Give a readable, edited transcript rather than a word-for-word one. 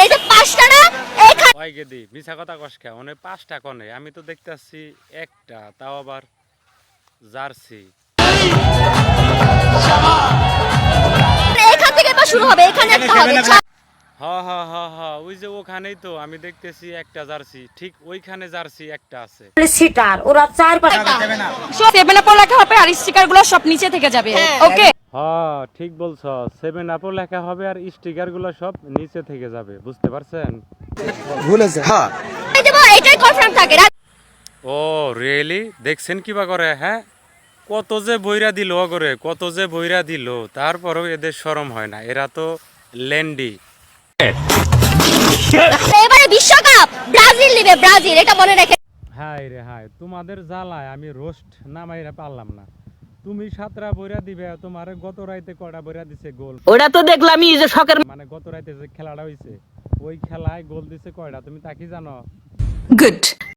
এই যে পাঁচটা না এখানে ওই গেদি মিছা কথা কস কে ওনে পাঁচটা কনে আমি তো দেখতাছি একটা তাও আবার জার্সি এখান থেকে বা শুরু হবে এখানে একটা হবে হ হ হ হ ওই যে ওখানেই তো আমি দেখতেছি একটা জার্সি ঠিক ওইখানে জার্সি একটা আছে সিটার ওরা চার পাঁচটা সেভেন আপও লেখা হবে আর স্টিকার গুলো সব নিচে থেকে যাবে ওকে হ ঠিক বলছ 7 আপও লেখা হবে আর স্টিকার গুলো সব নিচে থেকে যাবে বুঝতে পারছেন এই দেবো এটাই কনফার্ম থাকে ও রিয়েলি দেখছেন কিবা করে হ্যাঁ কত যে বইরা দিল করে কত যে বইরা দিল তারপরেও এদের শরম হয় না এরা তো ল্যান্ডি এবারে বিশ্বকাপ ব্রাজিল নেবে ব্রাজিল এটা মনে রেখে হাই রে হাই তোমাদের জ্বালায় আমি রোস্ট নামাইরা পারলাম না তুমি 7টা বইরা দিবে তোমারে গত রাইতে কয়টা বইরা দিছে গোল ওটা তো দেখলামই যে শখের মানে গত রাইতে যে খেলাটা হইছে ওই খেলায় গোল দিছে কয়টা তুমি তা কি জানো গুড